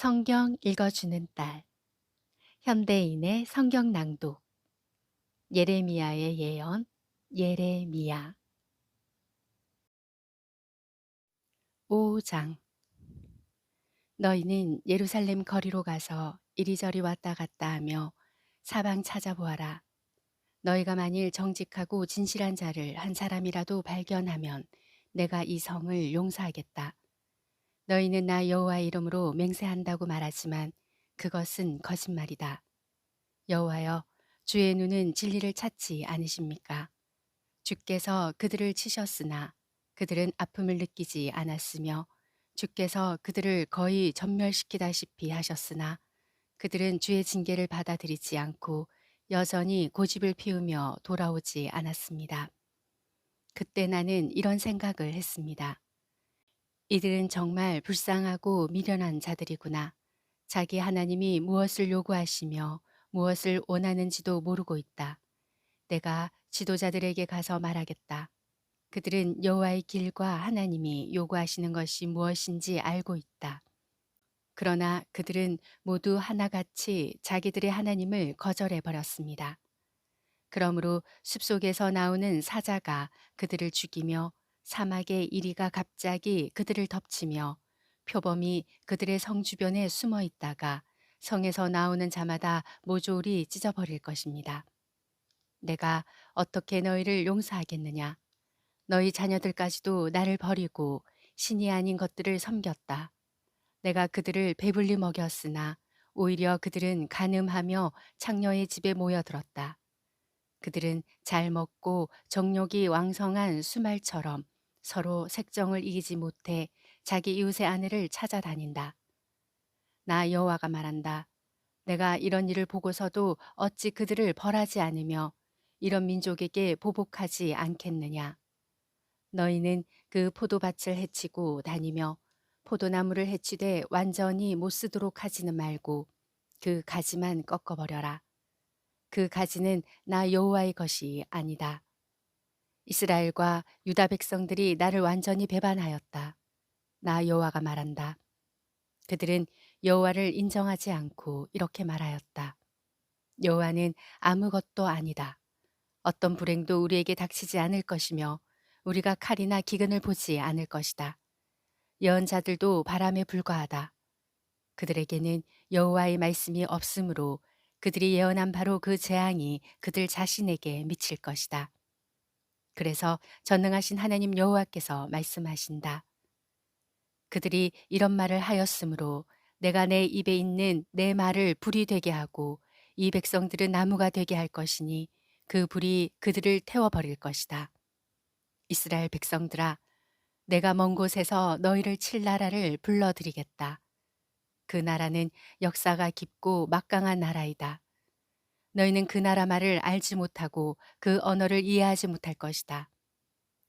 성경 읽어주는 딸. 현대인의 성경 낭독. 예레미야의 예언. 예레미야. 5장. 너희는 예루살렘 거리로 가서 이리저리 왔다 갔다 하며 사방 찾아보아라. 너희가 만일 정직하고 진실한 자를 한 사람이라도 발견하면 내가 이 성을 용서하겠다. 너희는 나 여호와의 이름으로 맹세한다고 말하지만 그것은 거짓말이다. 여호와여, 주의 눈은 진리를 찾지 않으십니까? 주께서 그들을 치셨으나 그들은 아픔을 느끼지 않았으며 주께서 그들을 거의 전멸시키다시피 하셨으나 그들은 주의 징계를 받아들이지 않고 여전히 고집을 피우며 돌아오지 않았습니다. 그때 나는 이런 생각을 했습니다. 이들은 정말 불쌍하고 미련한 자들이구나. 자기 하나님이 무엇을 요구하시며 무엇을 원하는지도 모르고 있다. 내가 지도자들에게 가서 말하겠다. 그들은 여호와의 길과 하나님이 요구하시는 것이 무엇인지 알고 있다. 그러나 그들은 모두 하나같이 자기들의 하나님을 거절해 버렸습니다. 그러므로 숲속에서 나오는 사자가 그들을 죽이며 사막의 이리가 갑자기 그들을 덮치며 표범이 그들의 성 주변에 숨어 있다가 성에서 나오는 자마다 모조리 찢어버릴 것입니다. 내가 어떻게 너희를 용서하겠느냐? 너희 자녀들까지도 나를 버리고 신이 아닌 것들을 섬겼다. 내가 그들을 배불리 먹였으나 오히려 그들은 간음하며 창녀의 집에 모여들었다. 그들은 잘 먹고 정욕이 왕성한 수말처럼 서로 색정을 이기지 못해 자기 이웃의 아내를 찾아다닌다. 나 여호와가 말한다. 내가 이런 일을 보고서도 어찌 그들을 벌하지 않으며 이런 민족에게 보복하지 않겠느냐. 너희는 그 포도밭을 해치고 다니며 포도나무를 해치되 완전히 못 쓰도록 하지는 말고 그 가지만 꺾어버려라. 그 가지는 나 여호와의 것이 아니다. 이스라엘과 유다 백성들이 나를 완전히 배반하였다. 나 여호와가 말한다. 그들은 여호와를 인정하지 않고 이렇게 말하였다. 여호와는 아무것도 아니다. 어떤 불행도 우리에게 닥치지 않을 것이며 우리가 칼이나 기근을 보지 않을 것이다. 예언자들도 바람에 불과하다. 그들에게는 여호와의 말씀이 없으므로 그들이 예언한 바로 그 재앙이 그들 자신에게 미칠 것이다. 그래서 전능하신 하나님 여호와께서 말씀하신다. 그들이 이런 말을 하였으므로 내가 내 입에 있는 내 말을 불이 되게 하고 이 백성들은 나무가 되게 할 것이니 그 불이 그들을 태워버릴 것이다. 이스라엘 백성들아, 내가 먼 곳에서 너희를 칠 나라를 불러드리겠다. 그 나라는 역사가 깊고 막강한 나라이다. 너희는 그 나라 말을 알지 못하고 그 언어를 이해하지 못할 것이다.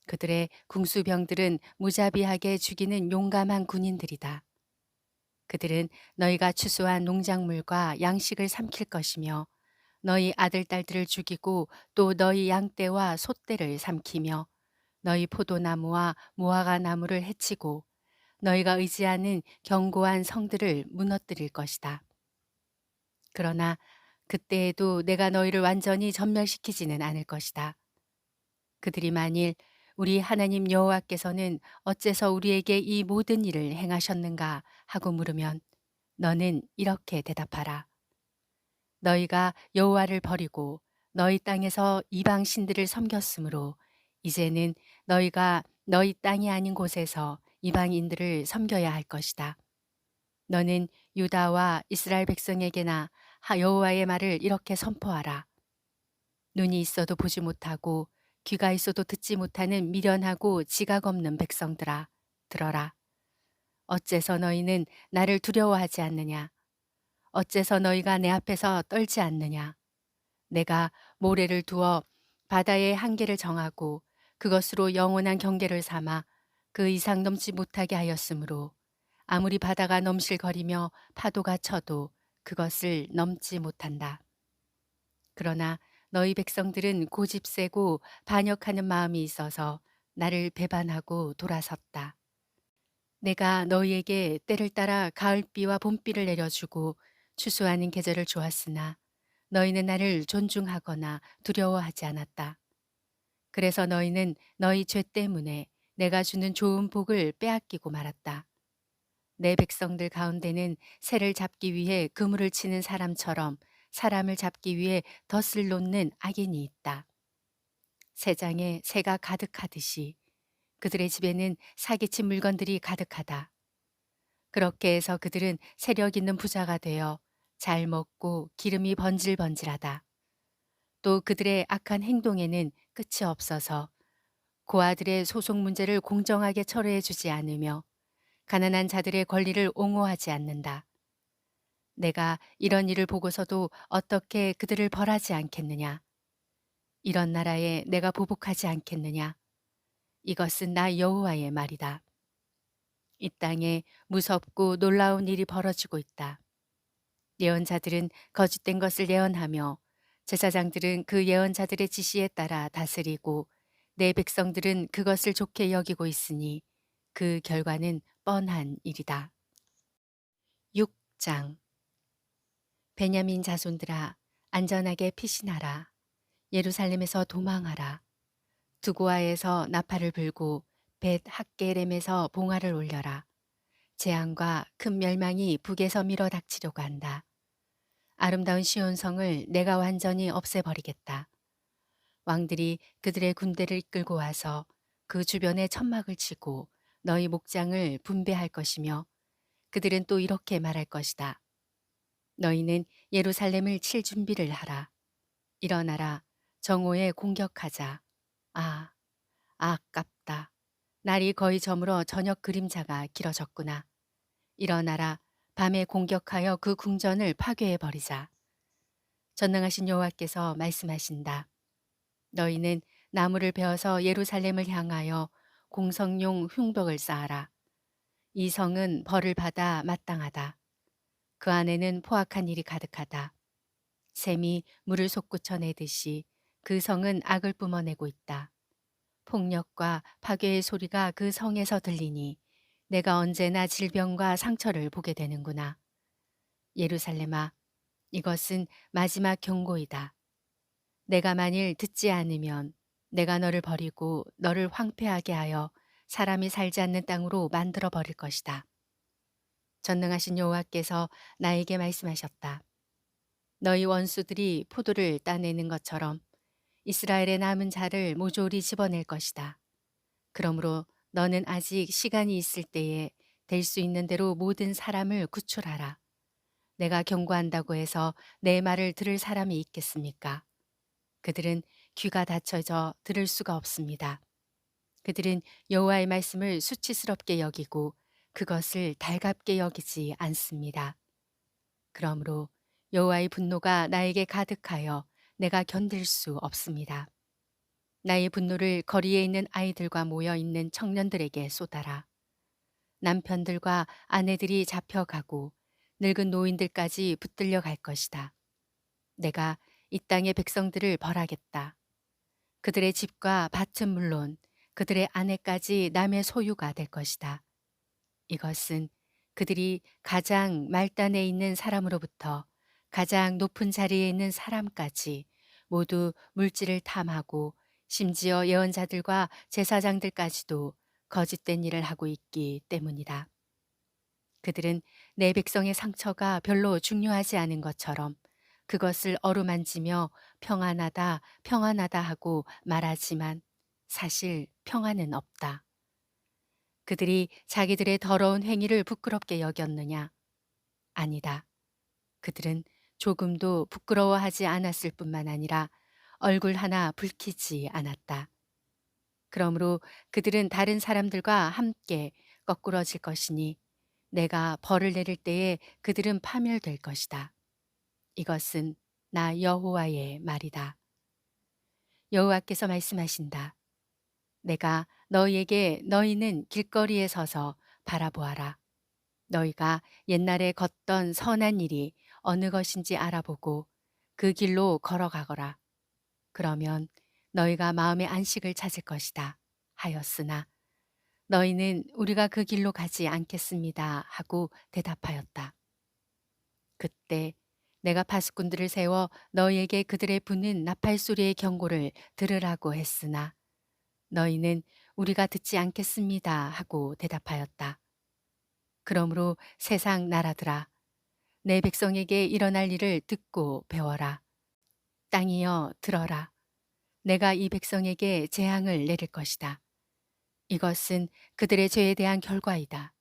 그들의 궁수병들은 무자비하게 죽이는 용감한 군인들이다. 그들은 너희가 추수한 농작물과 양식을 삼킬 것이며 너희 아들, 딸들을 죽이고 또 너희 양떼와 소떼를 삼키며 너희 포도나무와 무화과 나무를 해치고 너희가 의지하는 견고한 성들을 무너뜨릴 것이다. 그러나 그때에도 내가 너희를 완전히 전멸시키지는 않을 것이다. 그들이 만일 우리 하나님 여호와께서는 어째서 우리에게 이 모든 일을 행하셨는가 하고 물으면 너는 이렇게 대답하라. 너희가 여호와를 버리고 너희 땅에서 이방 신들을 섬겼으므로 이제는 너희가 너희 땅이 아닌 곳에서 이방인들을 섬겨야 할 것이다. 너는 유다와 이스라엘 백성에게나 여호와의 말을 이렇게 선포하라. 눈이 있어도 보지 못하고 귀가 있어도 듣지 못하는 미련하고 지각 없는 백성들아, 들어라. 어째서 너희는 나를 두려워하지 않느냐? 어째서 너희가 내 앞에서 떨지 않느냐? 내가 모래를 두어 바다의 한계를 정하고 그것으로 영원한 경계를 삼아 그 이상 넘지 못하게 하였으므로 아무리 바다가 넘실거리며 파도가 쳐도 그것을 넘지 못한다. 그러나 너희 백성들은 고집세고 반역하는 마음이 있어서 나를 배반하고 돌아섰다. 내가 너희에게 때를 따라 가을비와 봄비를 내려주고 추수하는 계절을 주었으나 너희는 나를 존중하거나 두려워하지 않았다. 그래서 너희는 너희 죄 때문에 내가 주는 좋은 복을 빼앗기고 말았다. 내 백성들 가운데는 새를 잡기 위해 그물을 치는 사람처럼 사람을 잡기 위해 덫을 놓는 악인이 있다. 새장에 새가 가득하듯이 그들의 집에는 사기친 물건들이 가득하다. 그렇게 해서 그들은 세력 있는 부자가 되어 잘 먹고 기름이 번질번질하다. 또 그들의 악한 행동에는 끝이 없어서 고아들의 소송 문제를 공정하게 처리해 주지 않으며 가난한 자들의 권리를 옹호하지 않는다. 내가 이런 일을 보고서도 어떻게 그들을 벌하지 않겠느냐? 이런 나라에 내가 보복하지 않겠느냐? 이것은 나 여호와의 말이다. 이 땅에 무섭고 놀라운 일이 벌어지고 있다. 예언자들은 거짓된 것을 예언하며 제사장들은 그 예언자들의 지시에 따라 다스리고 내 백성들은 그것을 좋게 여기고 있으니 그 결과는 뻔한 일이다. 6장 베냐민 자손들아 안전하게 피신하라. 예루살렘에서 도망하라. 두고아에서 나팔을 불고 벳 학게렘에서 봉화를 올려라. 재앙과 큰 멸망이 북에서 밀어닥치려고 한다. 아름다운 시온성을 내가 완전히 없애버리겠다. 왕들이 그들의 군대를 이끌고 와서 그 주변에 천막을 치고 너희 목장을 분배할 것이며 그들은 또 이렇게 말할 것이다. 너희는 예루살렘을 칠 준비를 하라. 일어나라. 정오에 공격하자. 아, 아깝다. 날이 거의 저물어 저녁 그림자가 길어졌구나. 일어나라. 밤에 공격하여 그 궁전을 파괴해 버리자. 전능하신 여호와께서 말씀하신다. 너희는 나무를 베어서 예루살렘을 향하여 공성용 흉벽을 쌓아라. 이 성은 벌을 받아 마땅하다. 그 안에는 포악한 일이 가득하다. 샘이 물을 솟구쳐 내듯이 그 성은 악을 뿜어내고 있다. 폭력과 파괴의 소리가 그 성에서 들리니 내가 언제나 질병과 상처를 보게 되는구나. 예루살렘아, 이것은 마지막 경고이다. 내가 만일 듣지 않으면 내가 너를 버리고 너를 황폐하게 하여 사람이 살지 않는 땅으로 만들어 버릴 것이다. 전능하신 여호와께서 나에게 말씀하셨다. 너희 원수들이 포도를 따내는 것처럼 이스라엘의 남은 자를 모조리 집어낼 것이다. 그러므로 너는 아직 시간이 있을 때에 될 수 있는 대로 모든 사람을 구출하라. 내가 경고한다고 해서 내 말을 들을 사람이 있겠습니까? 그들은 귀가 닫혀져 들을 수가 없습니다. 그들은 여호와의 말씀을 수치스럽게 여기고 그것을 달갑게 여기지 않습니다. 그러므로 여호와의 분노가 나에게 가득하여 내가 견딜 수 없습니다. 나의 분노를 거리에 있는 아이들과 모여 있는 청년들에게 쏟아라. 남편들과 아내들이 잡혀가고 늙은 노인들까지 붙들려 갈 것이다. 내가 이 땅의 백성들을 벌하겠다. 그들의 집과 밭은 물론 그들의 아내까지 남의 소유가 될 것이다. 이것은 그들이 가장 말단에 있는 사람으로부터 가장 높은 자리에 있는 사람까지 모두 물질을 탐하고 심지어 예언자들과 제사장들까지도 거짓된 일을 하고 있기 때문이다. 그들은 내 백성의 상처가 별로 중요하지 않은 것처럼 그것을 어루만지며 평안하다, 평안하다 하고 말하지만 사실 평안은 없다. 그들이 자기들의 더러운 행위를 부끄럽게 여겼느냐? 아니다. 그들은 조금도 부끄러워하지 않았을 뿐만 아니라 얼굴 하나 붉히지 않았다. 그러므로 그들은 다른 사람들과 함께 거꾸러질 것이니 내가 벌을 내릴 때에 그들은 파멸될 것이다. 이것은 나 여호와의 말이다. 여호와께서 말씀하신다. 내가 너희에게 너희는 길거리에 서서 바라보아라. 너희가 옛날에 걷던 선한 일이 어느 것인지 알아보고 그 길로 걸어가거라. 그러면 너희가 마음의 안식을 찾을 것이다. 하였으나 너희는 우리가 그 길로 가지 않겠습니다 하고 대답하였다. 그때 내가 파수꾼들을 세워 너희에게 그들의 부는 나팔 소리의 경고를 들으라고 했으나 너희는 우리가 듣지 않겠습니다 하고 대답하였다. 그러므로 세상 나라들아 내 백성에게 일어날 일을 듣고 배워라. 땅이여 들어라. 내가 이 백성에게 재앙을 내릴 것이다. 이것은 그들의 죄에 대한 결과이다.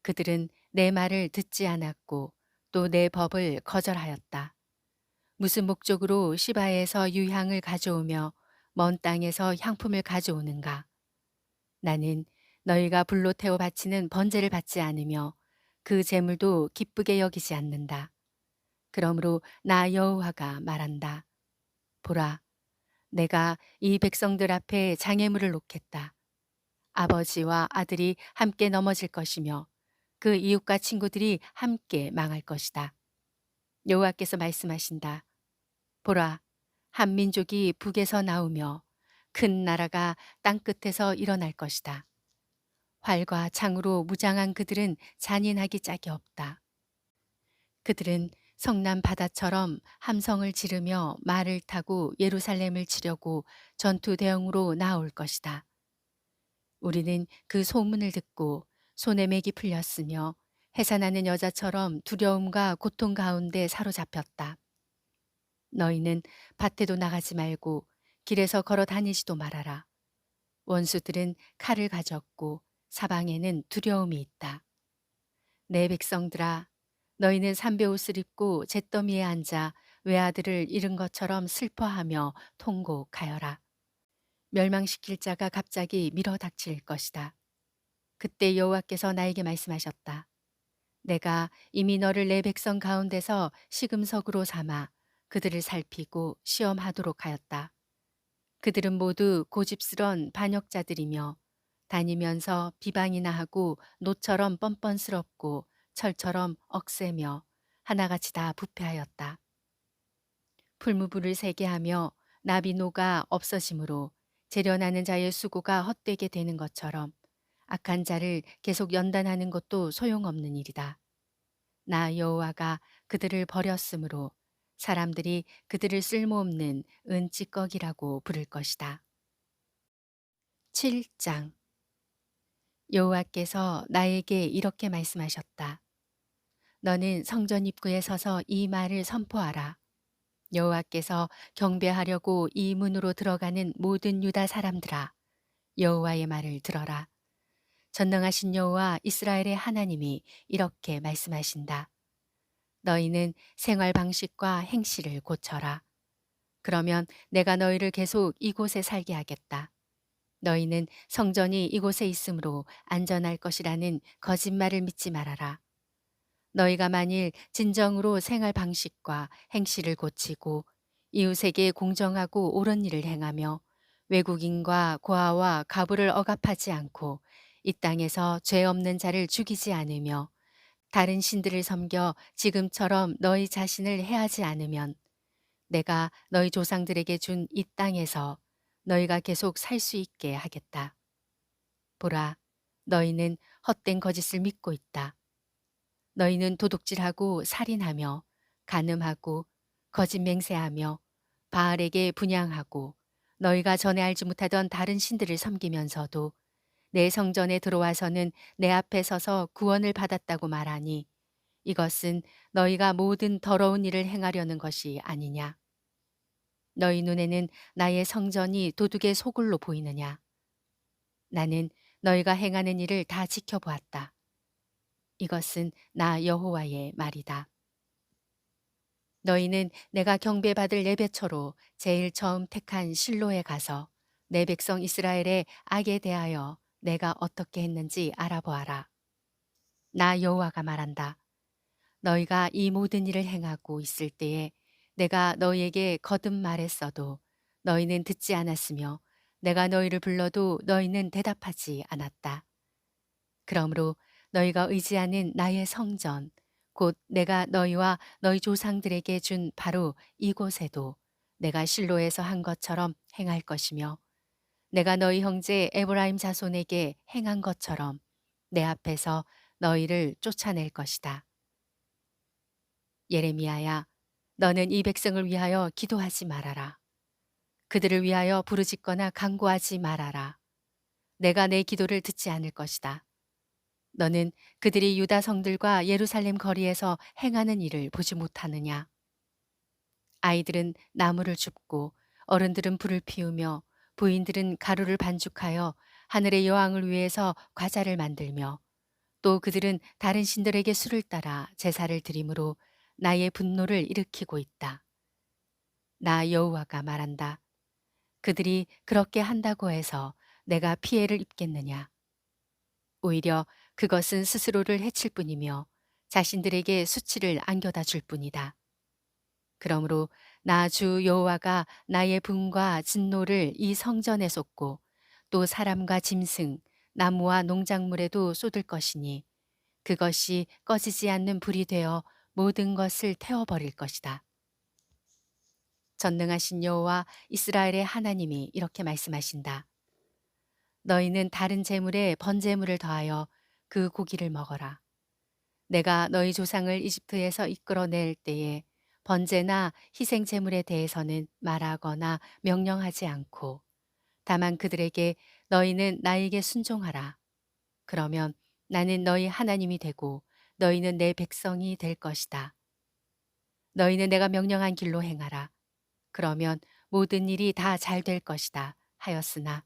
그들은 내 말을 듣지 않았고 또 내 법을 거절하였다. 무슨 목적으로 시바에서 유향을 가져오며 먼 땅에서 향품을 가져오는가? 나는 너희가 불로 태워 바치는 번제를 받지 않으며 그 제물도 기쁘게 여기지 않는다. 그러므로 나 여호와가 말한다. 보라, 내가 이 백성들 앞에 장애물을 놓겠다. 아버지와 아들이 함께 넘어질 것이며 그 이웃과 친구들이 함께 망할 것이다. 여호와께서 말씀하신다. 보라, 한 민족이 북에서 나오며 큰 나라가 땅 끝에서 일어날 것이다. 활과 창으로 무장한 그들은 잔인하기 짝이 없다. 그들은 성남 바다처럼 함성을 지르며 말을 타고 예루살렘을 치려고 전투 대형으로 나올 것이다. 우리는 그 소문을 듣고 손에 맥이 풀렸으며 해산하는 여자처럼 두려움과 고통 가운데 사로잡혔다. 너희는 밭에도 나가지 말고 길에서 걸어 다니지도 말아라. 원수들은 칼을 가졌고 사방에는 두려움이 있다. 내 백성들아, 너희는 삼베옷을 입고 잿더미에 앉아 외아들을 잃은 것처럼 슬퍼하며 통곡하여라. 멸망시킬 자가 갑자기 밀어닥칠 것이다. 그때 여호와께서 나에게 말씀하셨다. 내가 이미 너를 내 백성 가운데서 시금석으로 삼아 그들을 살피고 시험하도록 하였다. 그들은 모두 고집스런 반역자들이며 다니면서 비방이나 하고 노처럼 뻔뻔스럽고 철처럼 억세며 하나같이 다 부패하였다. 풀무불을 세게 하며 나비노가 없어짐으로 재련하는 자의 수고가 헛되게 되는 것처럼 악한 자를 계속 연단하는 것도 소용없는 일이다. 나 여호와가 그들을 버렸으므로 사람들이 그들을 쓸모없는 은찌꺼기라고 부를 것이다. 7장 여호와께서 나에게 이렇게 말씀하셨다. 너는 성전 입구에 서서 이 말을 선포하라. 여호와께서 경배하려고 이 문으로 들어가는 모든 유다 사람들아, 여호와의 말을 들어라. 전능하신 여호와 이스라엘의 하나님이 이렇게 말씀하신다. 너희는 생활 방식과 행실을 고쳐라. 그러면 내가 너희를 계속 이곳에 살게 하겠다. 너희는 성전이 이곳에 있으므로 안전할 것이라는 거짓말을 믿지 말아라. 너희가 만일 진정으로 생활 방식과 행실을 고치고 이웃에게 공정하고 옳은 일을 행하며 외국인과 고아와 가부를 억압하지 않고 이 땅에서 죄 없는 자를 죽이지 않으며 다른 신들을 섬겨 지금처럼 너희 자신을 해하지 않으면 내가 너희 조상들에게 준 이 땅에서 너희가 계속 살 수 있게 하겠다. 보라, 너희는 헛된 거짓을 믿고 있다. 너희는 도둑질하고 살인하며 간음하고 거짓 맹세하며 바알에게 분향하고 너희가 전에 알지 못하던 다른 신들을 섬기면서도 내 성전에 들어와서는 내 앞에 서서 구원을 받았다고 말하니 이것은 너희가 모든 더러운 일을 행하려는 것이 아니냐. 너희 눈에는 나의 성전이 도둑의 소굴로 보이느냐. 나는 너희가 행하는 일을 다 지켜보았다. 이것은 나 여호와의 말이다. 너희는 내가 경배받을 예배처로 제일 처음 택한 실로에 가서 내 백성 이스라엘의 악에 대하여 내가 어떻게 했는지 알아보아라. 나 여호와가 말한다. 너희가 이 모든 일을 행하고 있을 때에 내가 너희에게 거듭 말했어도 너희는 듣지 않았으며 내가 너희를 불러도 너희는 대답하지 않았다. 그러므로 너희가 의지하는 나의 성전, 곧 내가 너희와 너희 조상들에게 준 바로 이곳에도 내가 실로에서 한 것처럼 행할 것이며 내가 너희 형제 에브라임 자손에게 행한 것처럼 내 앞에서 너희를 쫓아낼 것이다. 예레미야야, 너는 이 백성을 위하여 기도하지 말아라. 그들을 위하여 부르짖거나 간구하지 말아라. 내가 내 기도를 듣지 않을 것이다. 너는 그들이 유다 성들과 예루살렘 거리에서 행하는 일을 보지 못하느냐? 아이들은 나무를 줍고 어른들은 불을 피우며 부인들은 가루를 반죽하여 하늘의 여왕을 위해서 과자를 만들며 또 그들은 다른 신들에게 술을 따라 제사를 드림으로 나의 분노를 일으키고 있다. 나 여호와가 말한다. 그들이 그렇게 한다고 해서 내가 피해를 입겠느냐? 오히려 그것은 스스로를 해칠 뿐이며 자신들에게 수치를 안겨다 줄 뿐이다. 그러므로 나 주 여호와가 나의 분과 진노를 이 성전에 쏟고 또 사람과 짐승, 나무와 농작물에도 쏟을 것이니 그것이 꺼지지 않는 불이 되어 모든 것을 태워버릴 것이다. 전능하신 여호와 이스라엘의 하나님이 이렇게 말씀하신다. 너희는 다른 재물에 번제물을 더하여 그 고기를 먹어라. 내가 너희 조상을 이집트에서 이끌어낼 때에 번제나 희생 제물에 대해서는 말하거나 명령하지 않고 다만 그들에게 너희는 나에게 순종하라. 그러면 나는 너희 하나님이 되고 너희는 내 백성이 될 것이다. 너희는 내가 명령한 길로 행하라. 그러면 모든 일이 다 잘 될 것이다 하였으나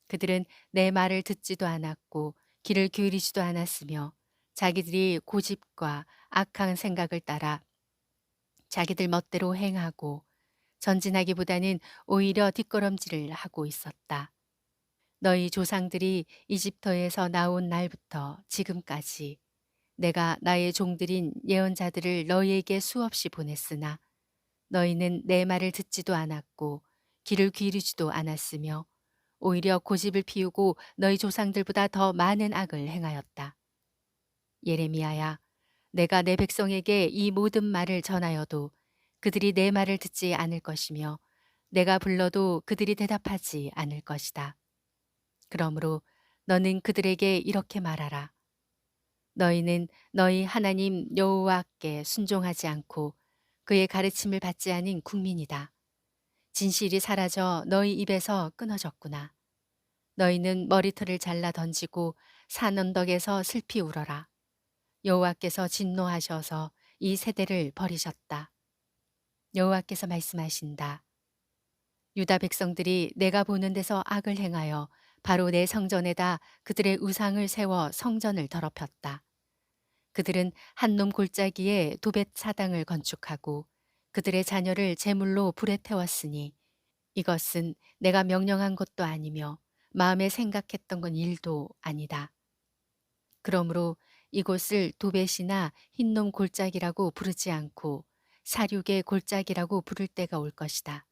그들은 내 말을 듣지도 않았고 귀를 기울이지도 않았으며 자기들이 고집과 악한 생각을 따라 자기들 멋대로 행하고 전진하기보다는 오히려 뒷걸음질을 하고 있었다. 너희 조상들이 이집트에서 나온 날부터 지금까지 내가 나의 종들인 예언자들을 너희에게 수없이 보냈으나 너희는 내 말을 듣지도 않았고 귀를 기울이지도 않았으며 오히려 고집을 피우고 너희 조상들보다 더 많은 악을 행하였다. 예레미야야, 내가 내 백성에게 이 모든 말을 전하여도 그들이 내 말을 듣지 않을 것이며 내가 불러도 그들이 대답하지 않을 것이다. 그러므로 너는 그들에게 이렇게 말하라. 너희는 너희 하나님 여호와께 순종하지 않고 그의 가르침을 받지 않은 국민이다. 진실이 사라져 너희 입에서 끊어졌구나. 너희는 머리털을 잘라 던지고 산 언덕에서 슬피 울어라. 여호와께서 진노하셔서 이 세대를 버리셨다. 여호와께서 말씀하신다. 유다 백성들이 내가 보는 데서 악을 행하여 바로 내 성전에다 그들의 우상을 세워 성전을 더럽혔다. 그들은 한 놈 골짜기에 도벳 사당을 건축하고 그들의 자녀를 제물로 불에 태웠으니 이것은 내가 명령한 것도 아니며 마음에 생각했던 건 일도 아니다. 그러므로 이곳을 도벳이나 흰놈 골짜기라고 부르지 않고 사륙의 골짜기라고 부를 때가 올 것이다.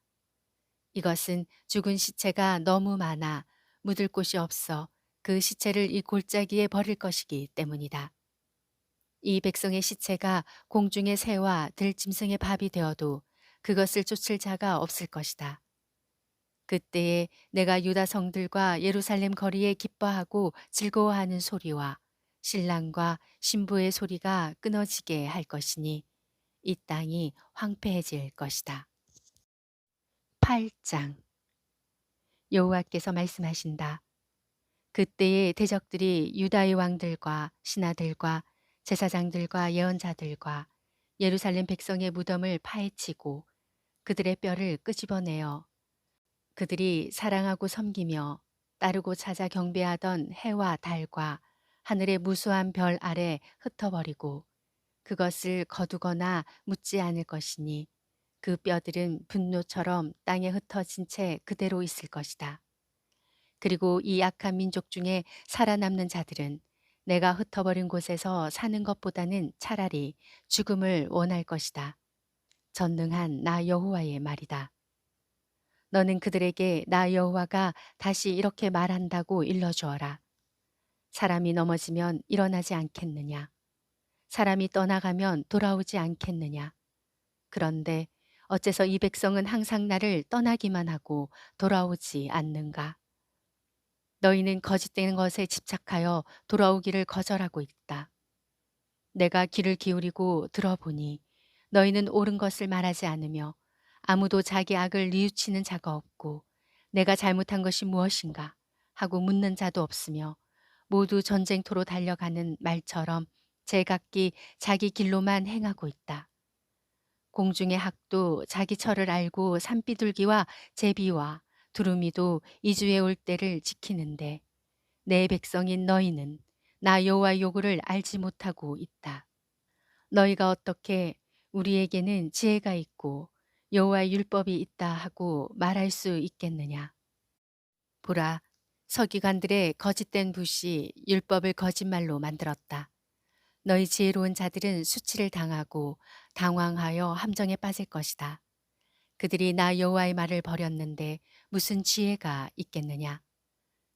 이것은 죽은 시체가 너무 많아 묻을 곳이 없어 그 시체를 이 골짜기에 버릴 것이기 때문이다. 이 백성의 시체가 공중의 새와 들짐승의 밥이 되어도 그것을 쫓을 자가 없을 것이다. 그때에 내가 유다 성들과 예루살렘 거리에 기뻐하고 즐거워하는 소리와 신랑과 신부의 소리가 끊어지게 할 것이니 이 땅이 황폐해질 것이다. 8장 여호와께서 말씀하신다. 그때의 대적들이 유다의 왕들과 신하들과 제사장들과 예언자들과 예루살렘 백성의 무덤을 파헤치고 그들의 뼈를 끄집어내어 그들이 사랑하고 섬기며 따르고 찾아 경배하던 해와 달과 하늘의 무수한 별 아래 흩어버리고 그것을 거두거나 묻지 않을 것이니 그 뼈들은 분노처럼 땅에 흩어진 채 그대로 있을 것이다. 그리고 이 악한 민족 중에 살아남는 자들은 내가 흩어버린 곳에서 사는 것보다는 차라리 죽음을 원할 것이다. 전능한 나 여호와의 말이다. 너는 그들에게 나 여호와가 다시 이렇게 말한다고 일러주어라. 사람이 넘어지면 일어나지 않겠느냐? 사람이 떠나가면 돌아오지 않겠느냐? 그런데 어째서 이 백성은 항상 나를 떠나기만 하고 돌아오지 않는가? 너희는 거짓된 것에 집착하여 돌아오기를 거절하고 있다. 내가 귀를 기울이고 들어보니 너희는 옳은 것을 말하지 않으며 아무도 자기 악을 뉘우치는 자가 없고 내가 잘못한 것이 무엇인가 하고 묻는 자도 없으며 모두 전쟁터로 달려가는 말처럼 제각기 자기 길로만 행하고 있다. 공중의 학도 자기 철을 알고 산비둘기와 제비와 두루미도 이주에 올 때를 지키는데 내 백성인 너희는 나 여호와의 요구를 알지 못하고 있다. 너희가 어떻게 우리에게는 지혜가 있고 여호와의 율법이 있다 하고 말할 수 있겠느냐? 보라, 서기관들의 거짓된 붓이 율법을 거짓말로 만들었다. 너희 지혜로운 자들은 수치를 당하고 당황하여 함정에 빠질 것이다. 그들이 나 여호와의 말을 버렸는데 무슨 지혜가 있겠느냐?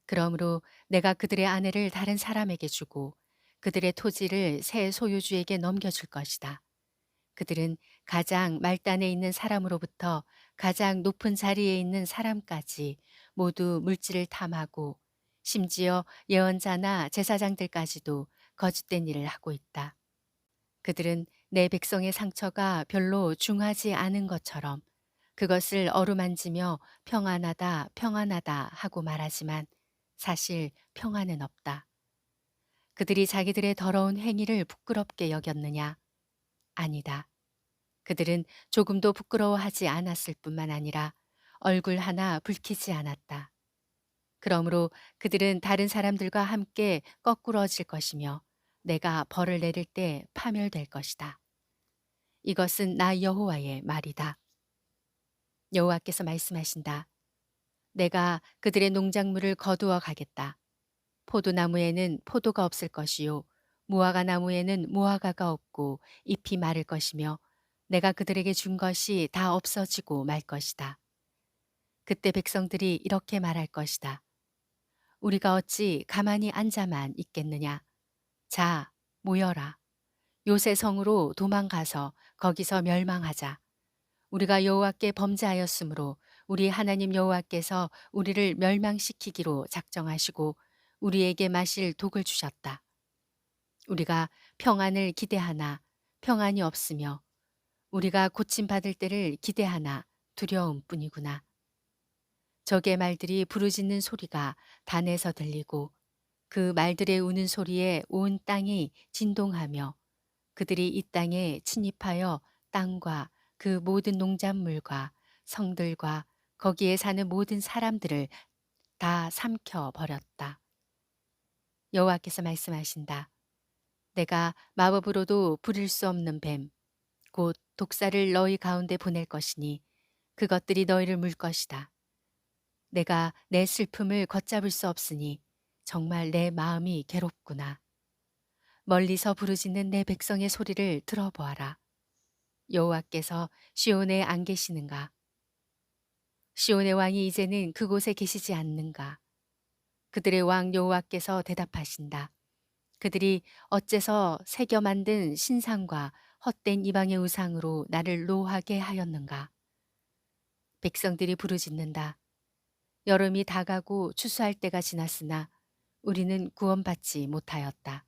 그러므로 내가 그들의 아내를 다른 사람에게 주고 그들의 토지를 새 소유주에게 넘겨줄 것이다. 그들은 가장 말단에 있는 사람으로부터 가장 높은 자리에 있는 사람까지 모두 물질을 탐하고 심지어 예언자나 제사장들까지도 거짓된 일을 하고 있다. 그들은 내 백성의 상처가 별로 중하지 않은 것처럼 그것을 어루만지며 평안하다, 평안하다 하고 말하지만 사실 평안은 없다. 그들이 자기들의 더러운 행위를 부끄럽게 여겼느냐? 아니다. 그들은 조금도 부끄러워하지 않았을 뿐만 아니라 얼굴 하나 붉히지 않았다. 그러므로 그들은 다른 사람들과 함께 거꾸러질 것이며 내가 벌을 내릴 때 파멸될 것이다. 이것은 나 여호와의 말이다. 여호와께서 말씀하신다. 내가 그들의 농작물을 거두어 가겠다. 포도나무에는 포도가 없을 것이요 무화과 나무에는 무화과가 없고 잎이 마를 것이며 내가 그들에게 준 것이 다 없어지고 말 것이다. 그때 백성들이 이렇게 말할 것이다. 우리가 어찌 가만히 앉아만 있겠느냐? 자, 모여라. 요새 성으로 도망가서 거기서 멸망하자. 우리가 여호와께 범죄하였으므로 우리 하나님 여호와께서 우리를 멸망시키기로 작정하시고 우리에게 마실 독을 주셨다. 우리가 평안을 기대하나 평안이 없으며 우리가 고침받을 때를 기대하나 두려움뿐이구나. 적의 말들이 부르짖는 소리가 단에서 들리고 그 말들의 우는 소리에 온 땅이 진동하며 그들이 이 땅에 침입하여 땅과 그 모든 농작물과 성들과 거기에 사는 모든 사람들을 다 삼켜 버렸다. 여호와께서 말씀하신다. 내가 마법으로도 부릴 수 없는 뱀, 곧 독사를 너희 가운데 보낼 것이니 그것들이 너희를 물 것이다. 내가 내 슬픔을 걷잡을 수 없으니 정말 내 마음이 괴롭구나. 멀리서 부르짖는 내 백성의 소리를 들어보아라. 여호와께서 시온에 안 계시는가? 시온의 왕이 이제는 그곳에 계시지 않는가? 그들의 왕 여호와께서 대답하신다. 그들이 어째서 새겨 만든 신상과 헛된 이방의 우상으로 나를 노하게 하였는가? 백성들이 부르짖는다. 여름이 다가고 추수할 때가 지났으나 우리는 구원받지 못하였다.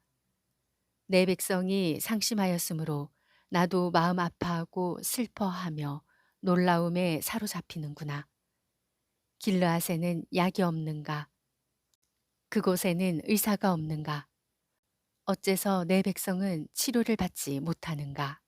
내 백성이 상심하였으므로 나도 마음 아파하고 슬퍼하며 놀라움에 사로잡히는구나. 길르앗에는 약이 없는가? 그곳에는 의사가 없는가? 어째서 내 백성은 치료를 받지 못하는가?